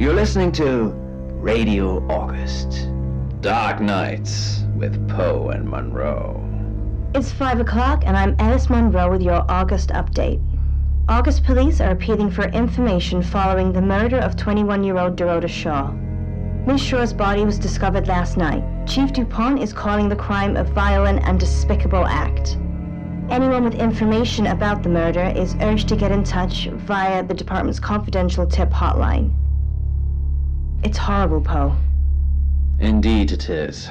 You're listening to Radio August. Dark Nights with Poe and Monroe. It's 5 o'clock and I'm Alice Monroe with your August update. August police are appealing for information following the murder of 21-year-old Dorota Shaw. Miss Shaw's body was discovered last night. Chief Dupont is calling the crime a violent and despicable act. Anyone with information about the murder is urged to get in touch via the department's confidential tip hotline. It's horrible, Poe. Indeed it is.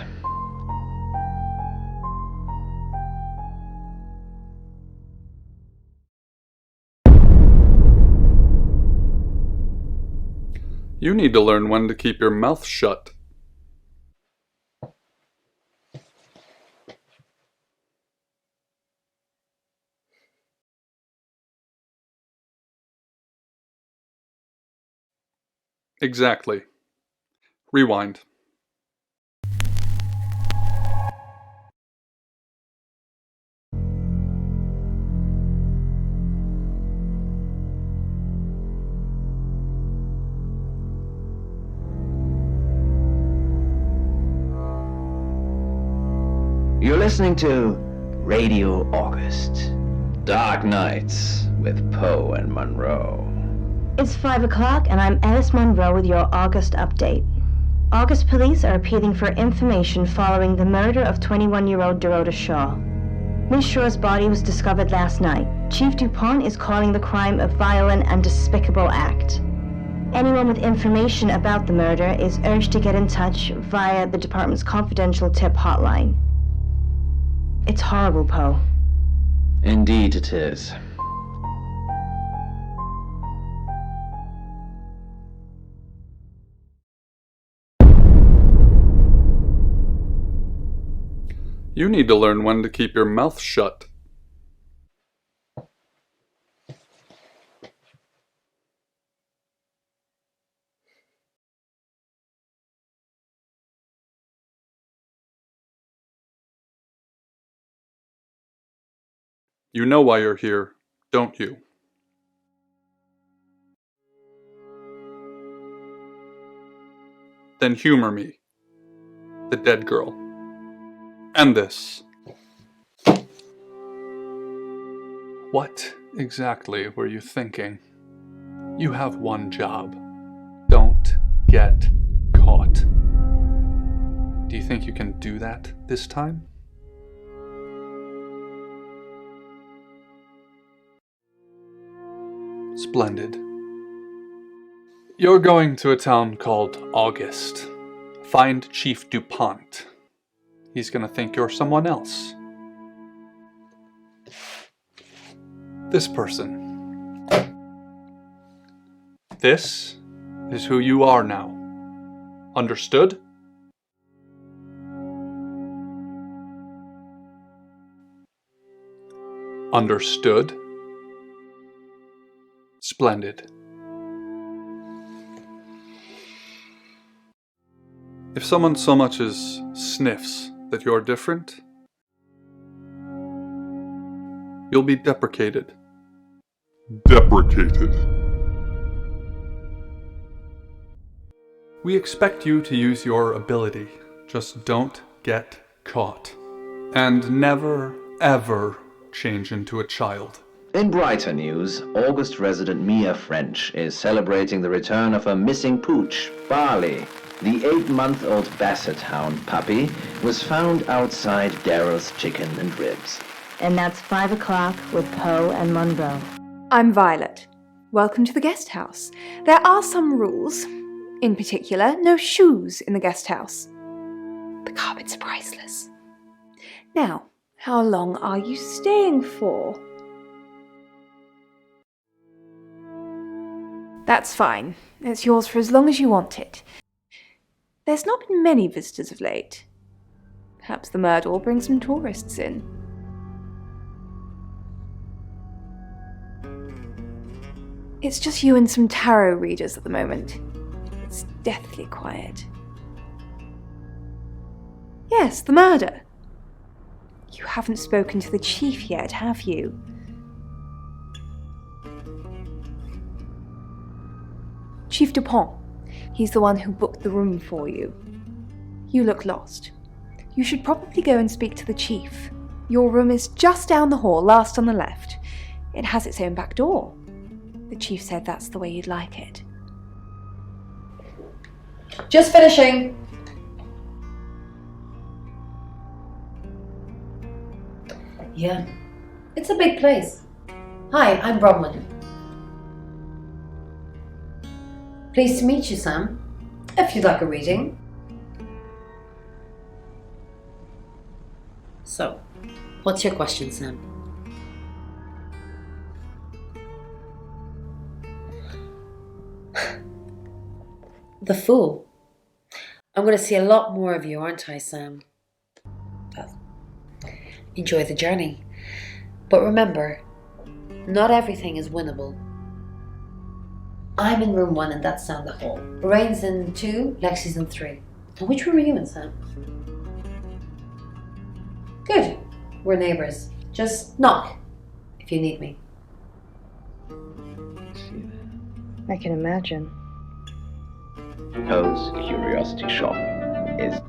You need to learn when to keep your mouth shut. Exactly. Rewind. You're listening to Radio August. Dark Nights with Poe and Monroe. It's 5 o'clock and I'm Alice Monroe with your August update. August police are appealing for information following the murder of 21-year-old Dorota Shaw. Miss Shaw's body was discovered last night. Chief Dupont is calling the crime a violent and despicable act. Anyone with information about the murder is urged to get in touch via the department's confidential tip hotline. It's horrible, Poe. Indeed it is. You need to learn when to keep your mouth shut. You know why you're here, don't you? Then humor me, the dead girl. And this. What exactly were you thinking? You have one job. Don't get caught. Do you think you can do that this time? Splendid. You're going to a town called August. Find Chief Dupont. He's gonna think you're someone else. This person. This is who you are now. Understood? Understood? Splendid. If someone so much as sniffs that you're different, you'll be deprecated. Deprecated. We expect you to use your ability. Just don't get caught. And never, ever change into a child. In brighter news, August resident Mia French is celebrating the return of her missing pooch, Barley. The 8-month-old Basset Hound puppy was found outside Daryl's Chicken and Ribs. And that's 5 o'clock with Poe and Monroe. I'm Violet. Welcome to the guest house. There are some rules. In particular, no shoes in the guest house. The carpets are priceless. Now, how long are you staying for? That's fine. It's yours for as long as you want it. There's not been many visitors of late. Perhaps the murder will bring some tourists in. It's just you and some tarot readers at the moment. It's deathly quiet. Yes, the murder. You haven't spoken to the chief yet, have you? Chief Dupont. He's the one who booked the room for you. You look lost. You should probably go and speak to the chief. Your room is just down the hall, last on the left. It has its own back door. The chief said that's the way you'd like it. Just finishing. Yeah, it's a big place. Hi, I'm Bronwyn. Pleased to meet you, Sam. If you'd like a reading. So, what's your question, Sam? The Fool. I'm going to see a lot more of you, aren't I, Sam? Enjoy the journey. But remember, not everything is winnable. I'm in room 1 and that's down the hall. Rayne's in 2, Lexie's in 3. And which room are you in, Sam? Good. We're neighbours. Just knock if you need me. I can imagine. Poe's Curiosity Shop is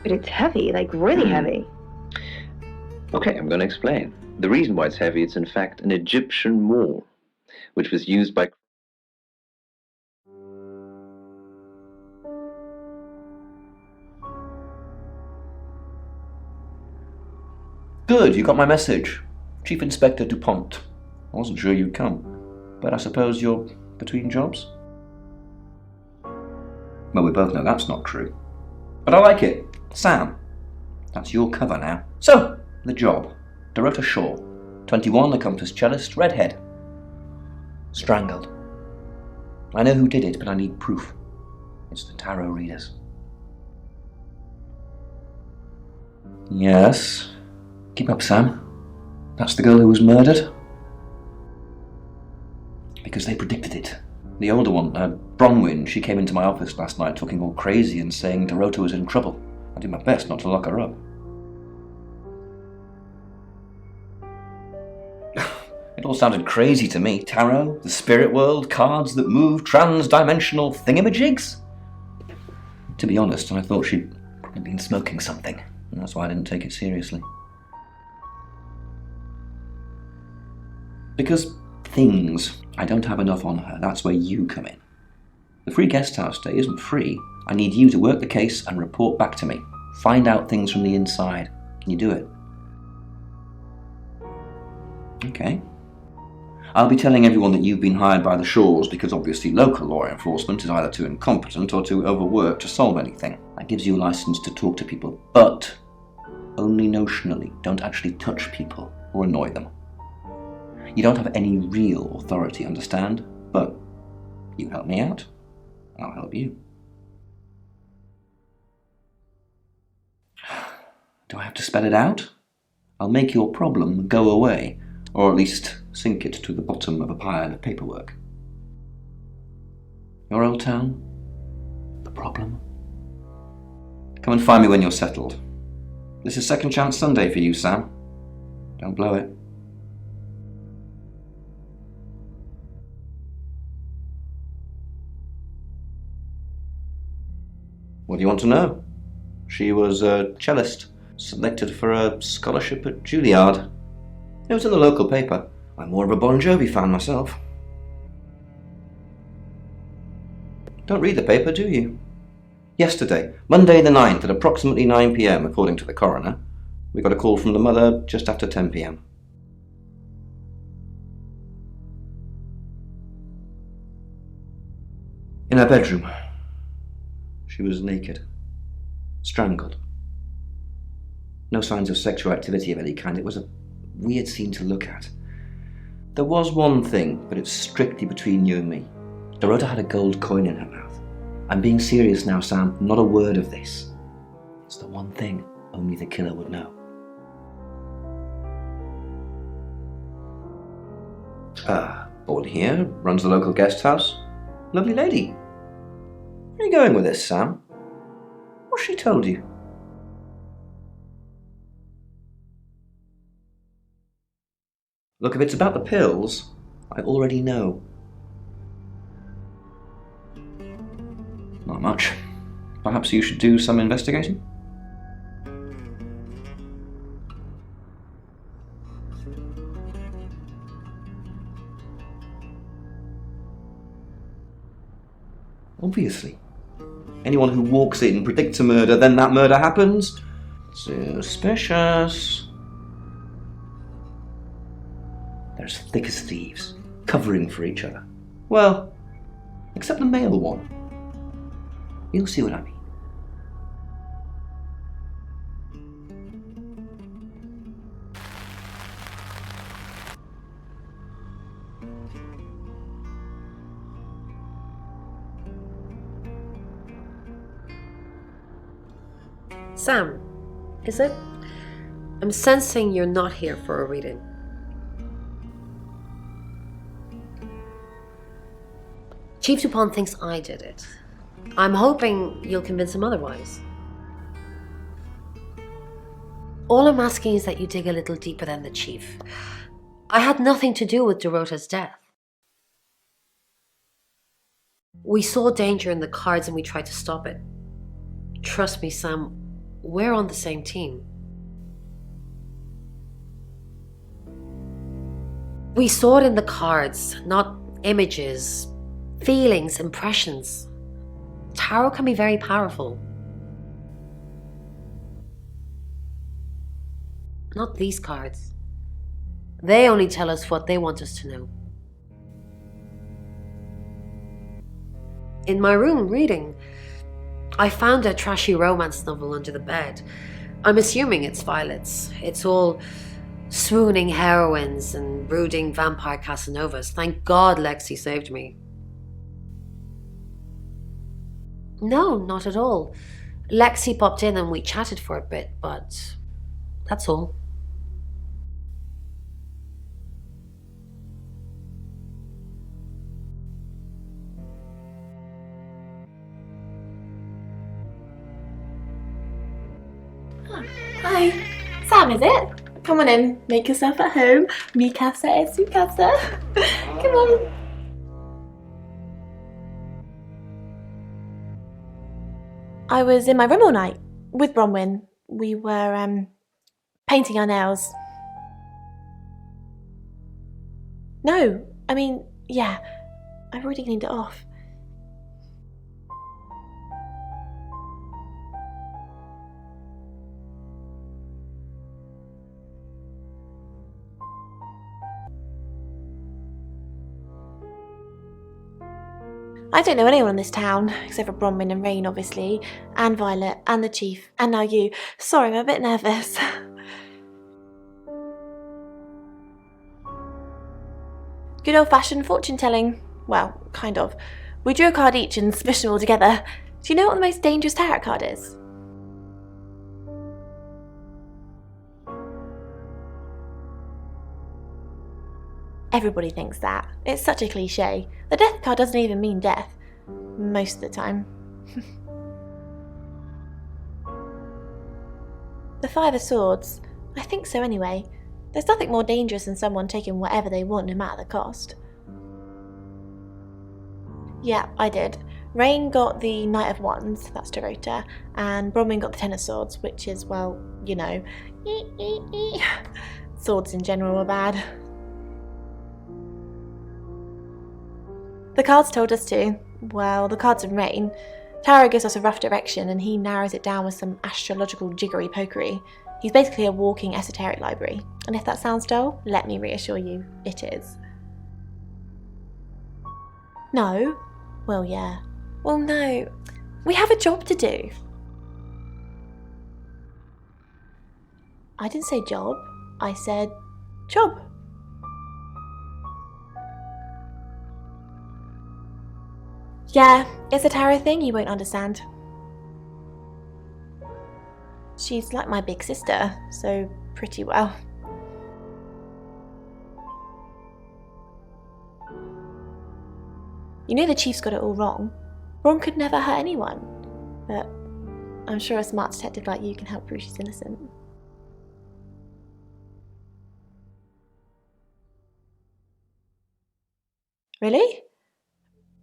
But it's heavy, like really heavy. Okay, I'm going to explain. The reason why it's heavy, it's in fact an Egyptian maul, which was used by... Good, you got my message. Chief Inspector Dupont. I wasn't sure you'd come, but I suppose you're between jobs? Well, we both know that's not true. But I like it. Sam. That's your cover now. So, the job. Dorota Shaw. 21, accomplished cellist, redhead. Strangled. I know who did it, but I need proof. It's the tarot readers. Yes. Keep up, Sam. That's the girl who was murdered. Because they predicted it. The older one, Bronwyn, she came into my office last night talking all crazy and saying Dorota was in trouble. I did my best not to lock her up. It all sounded crazy to me. Tarot, the spirit world, cards that move, trans-dimensional thingamajigs. To be honest, I thought she'd probably been smoking something, and that's why I didn't take it seriously. Because things, I don't have enough on her. That's where you come in. The free guest house stay isn't free. I need you to work the case and report back to me. Find out things from the inside. Can you do it? Okay. I'll be telling everyone that you've been hired by the Shaws because obviously local law enforcement is either too incompetent or too overworked to solve anything. That gives you a license to talk to people, but only notionally. Don't actually touch people or annoy them. You don't have any real authority, understand? But you help me out, I'll help you. Do I have to spell it out? I'll make your problem go away, or at least sink it to the bottom of a pile of paperwork. Your old town? The problem? Come and find me when you're settled. This is Second Chance Sunday for you, Sam. Don't blow it. What do you want to know? She was a cellist, selected for a scholarship at Juilliard. It was in the local paper. I'm more of a Bon Jovi fan myself. Don't read the paper, do you? Yesterday, Monday the 9th at approximately 9 p.m, according to the coroner, we got a call from the mother just after 10 p.m. In her bedroom. She was naked. Strangled. No signs of sexual activity of any kind. It was a weird scene to look at. There was one thing, but it's strictly between you and me. Dorota had a gold coin in her mouth. I'm being serious now, Sam. Not a word of this. It's the one thing only the killer would know. Born here, runs the local guest house. Lovely lady. Where are you going with this, Sam? What's she told you? Look, if it's about the pills, I already know. Not much. Perhaps you should do some investigating? Obviously. Anyone who walks in, predicts a murder, then that murder happens? Suspicious. They're as thick as thieves, covering for each other. Well, except the male one. You'll see what I mean. Sam, is it? I'm sensing you're not here for a reading. Chief Dupont thinks I did it. I'm hoping you'll convince him otherwise. All I'm asking is that you dig a little deeper than the Chief. I had nothing to do with Dorota's death. We saw danger in the cards and we tried to stop it. Trust me, Sam, we're on the same team. We saw it in the cards, not images, feelings, impressions. Tarot can be very powerful. Not these cards. They only tell us what they want us to know. In my room reading, I found a trashy romance novel under the bed. I'm assuming it's Violet's. It's all swooning heroines and brooding vampire Casanovas. Thank God Lexie saved me. No, not at all. Lexie popped in and we chatted for a bit, but that's all. Hi, Sam, is it? Come on in, make yourself at home. Mi casa es su casa. Come on. I was in my room all night with Bronwyn. We were painting our nails. No, I mean, yeah, I've already cleaned it off. I don't know anyone in this town, except for Bronwyn and Rayne, obviously, and Violet, and the Chief, and now you. Sorry, I'm a bit nervous. Good old-fashioned fortune-telling. Well, kind of. We drew a card each and smushed them all together. Do you know what the most dangerous tarot card is? Everybody thinks that. It's such a cliche. The death card doesn't even mean death. Most of the time. The Five of Swords. I think so anyway. There's nothing more dangerous than someone taking whatever they want no matter the cost. Yeah, I did. Rayne got the Knight of Wands, that's Dorota, and Bronwyn got the Ten of Swords, which is, well, you know, swords in general are bad. The cards told us to. Well, the cards in Rayne. Tarot gives us a rough direction and he narrows it down with some astrological jiggery-pokery. He's basically a walking esoteric library. And if that sounds dull, let me reassure you, it is. No? Well, yeah. Well, no. We have a job to do. I didn't say job. I said job. Yeah, it's a tarot thing you won't understand. She's like my big sister, so pretty well. You know the chief's got it all wrong. Ron could never hurt anyone. But I'm sure a smart detective like you can help prove she's innocent. Really?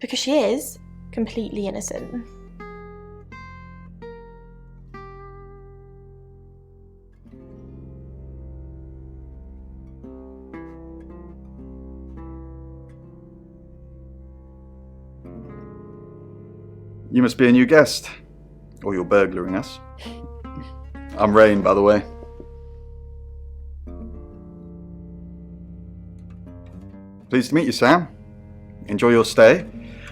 Because she is completely innocent. You must be a new guest. Or you're burglaring us. I'm Rayne, by the way. Pleased to meet you, Sam. Enjoy your stay.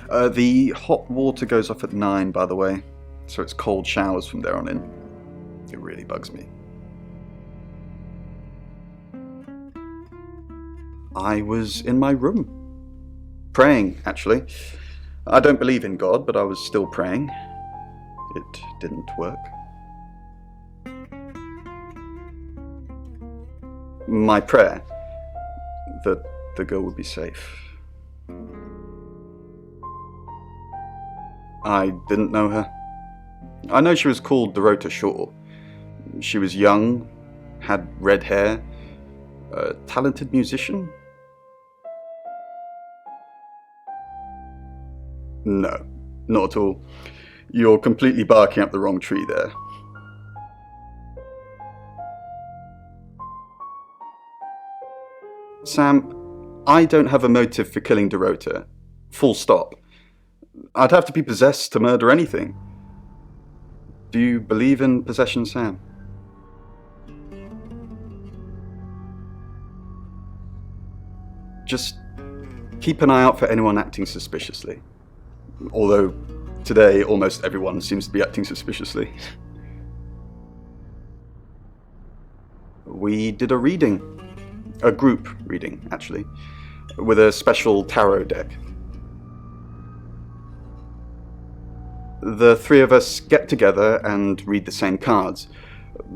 The hot water goes off at 9, by the way, so it's cold showers from there on in. It really bugs me. I was in my room. Praying, actually. I don't believe in God, but I was still praying. It didn't work. My prayer, that the girl would be safe. I didn't know her. I know she was called Dorota Shaw. She was young, had red hair, a talented musician. No, not at all. You're completely barking up the wrong tree there. Sam, I don't have a motive for killing Dorota. Full stop. I'd have to be possessed to murder anything. Do you believe in possession, Sam? Just keep an eye out for anyone acting suspiciously. Although, today, almost everyone seems to be acting suspiciously. We did a reading. A group reading, actually. With a special tarot deck. The three of us get together and read the same cards.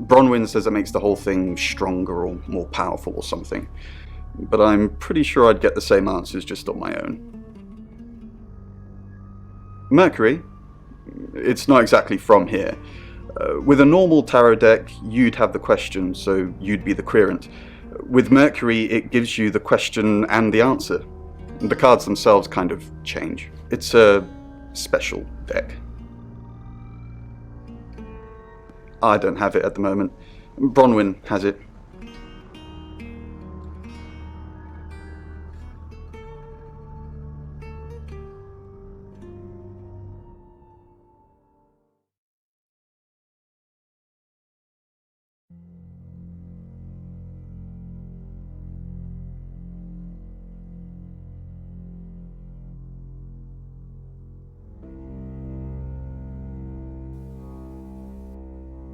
Bronwyn says it makes the whole thing stronger or more powerful or something. But I'm pretty sure I'd get the same answers just on my own. Mercury, it's not exactly from here. With a normal tarot deck, you'd have the question, so you'd be the querent. With Mercury, it gives you the question and the answer. The cards themselves kind of change. It's a special deck. I don't have it at the moment. Bronwyn has it.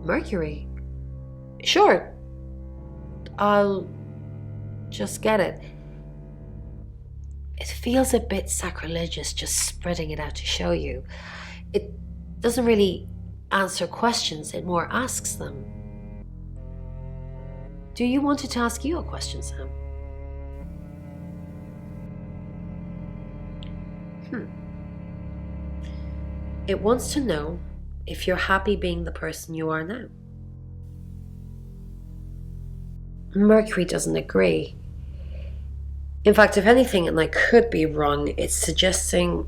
Mercury? Sure. I'll just get it. It feels a bit sacrilegious just spreading it out to show you. It doesn't really answer questions, it more asks them. Do you want it to ask you a question, Sam? It wants to know if you're happy being the person you are now. Mercury doesn't agree. In fact, if anything, and I could be wrong, it's suggesting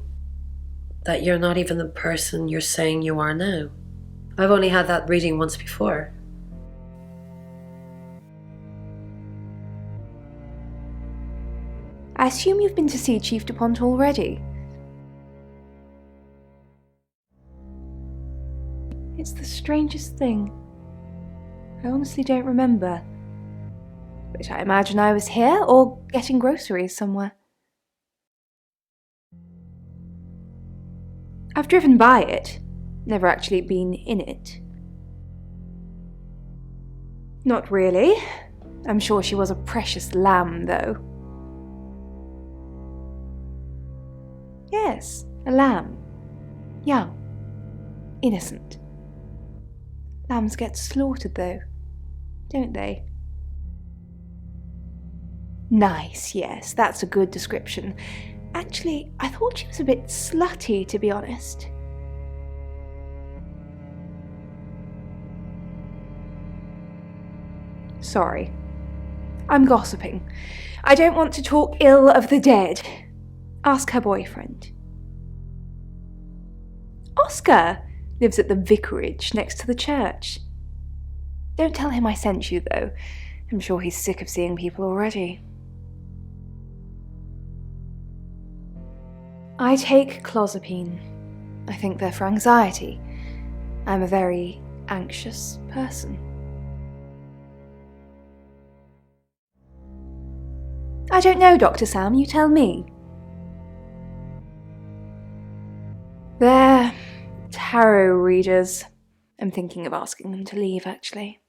that you're not even the person you're saying you are now. I've only had that reading once before. I assume you've been to see Chief Dupont already. It's the strangest thing. I honestly don't remember. But I imagine I was here or getting groceries somewhere. I've driven by it, never actually been in it. Not really. I'm sure she was a precious lamb, though. Yes, a lamb. Young. Innocent. Lambs get slaughtered, though, don't they? Nice, yes, that's a good description. Actually, I thought she was a bit slutty, to be honest. Sorry. I'm gossiping. I don't want to talk ill of the dead. Ask her boyfriend. Oscar lives at the vicarage next to the church. Don't tell him I sent you, though. I'm sure he's sick of seeing people already. I take clozapine. I think they're for anxiety. I'm a very anxious person. I don't know, Dr. Sam, you tell me. They're tarot readers. I'm thinking of asking them to leave, actually.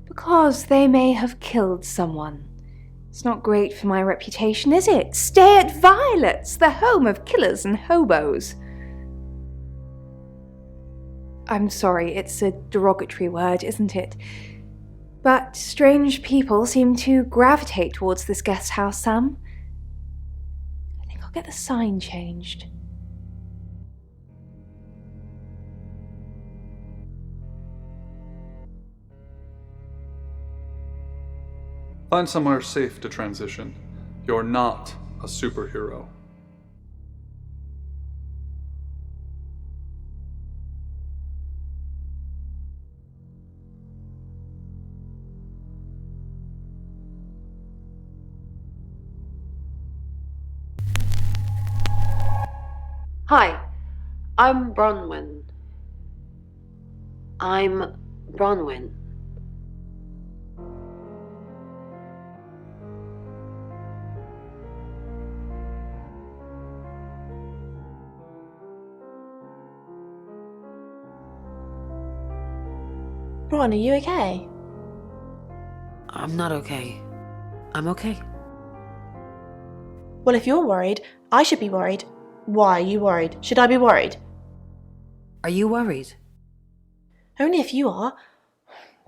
Because they may have killed someone. It's not great for my reputation, is it? Stay at Violet's, the home of killers and hobos. I'm sorry, it's a derogatory word, isn't it? But strange people seem to gravitate towards this guest house, Sam. I think I'll get the sign changed. Find somewhere safe to transition. You're not a superhero. Hi, I'm Bronwyn. Ron, are you okay? I'm not okay. I'm okay. Well, if you're worried, I should be worried. Why are you worried? Should I be worried? Are you worried? Only if you are.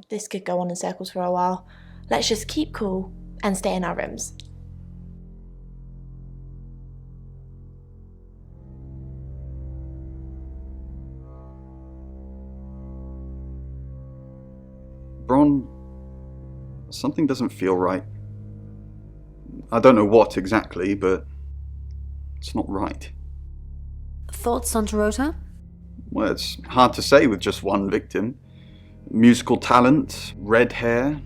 This could go on in circles for a while. Let's just keep cool and stay in our rooms. Bron, something doesn't feel right. I don't know what exactly, but it's not right. Thoughts on Dorota? Well, it's hard to say with just one victim. Musical talent, red hair.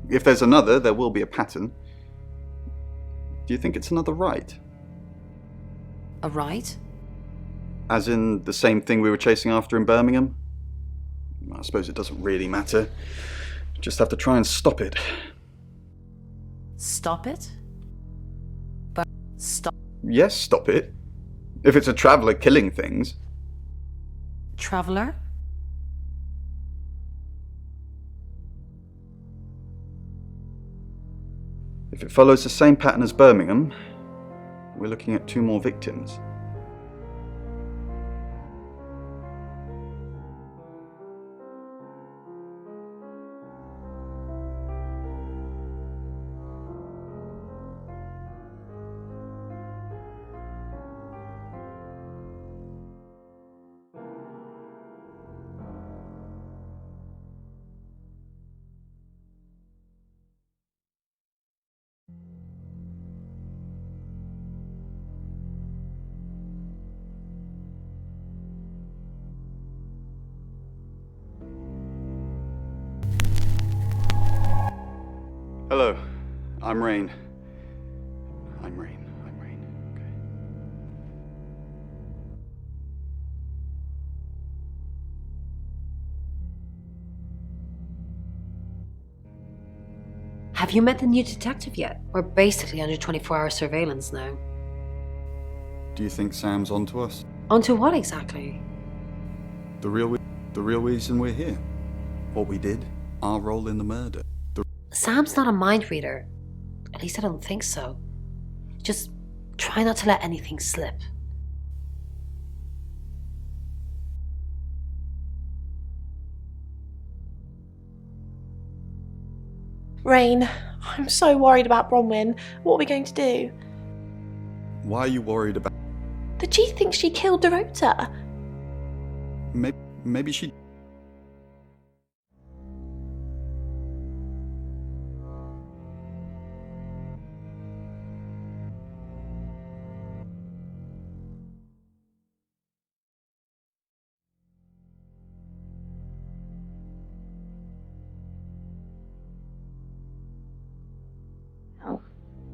If there's another, there will be a pattern. Do you think it's another right? A right? As in the same thing we were chasing after in Birmingham? I suppose it doesn't really matter. Just have to try and stop it. Stop it? But stop. Yes, stop it. If it's a traveller killing things. Traveller? If it follows the same pattern as Birmingham, we're looking at 2 more victims. Hello, I'm Rayne. I'm Rayne. Okay. Have you met the new detective yet? We're basically under 24-hour surveillance now. Do you think Sam's onto us? Onto what exactly? The real... The real reason we're here. What we did, our role in the murder. Sam's not a mind reader. At least I don't think so. Just try not to let anything slip. Rayne, I'm so worried about Bronwyn. What are we going to do? Why are you worried about... The chief thinks she killed Dorota. Maybe she...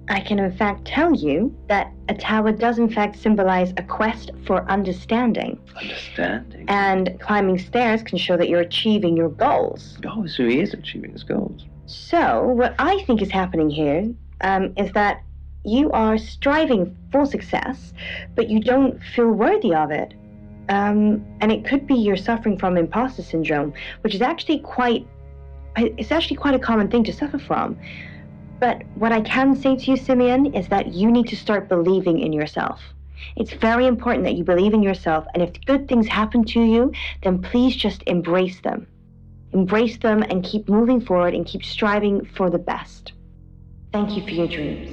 I can in fact tell you that a tower does in fact symbolize a quest for understanding. Understanding? And climbing stairs can show that you're achieving your goals. Oh, so he is achieving his goals. So, what I think is happening here is that you are striving for success, but you don't feel worthy of it. And it could be you're suffering from imposter syndrome, which is actually quite a common thing to suffer from. But what I can say to you, Simeon, is that you need to start believing in yourself. It's very important that you believe in yourself, and if good things happen to you, then please just embrace them. Embrace them and keep moving forward and keep striving for the best. Thank you for your dreams.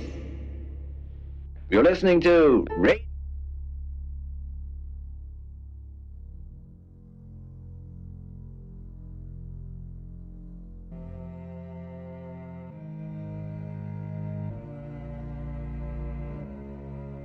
You're listening to Rayne.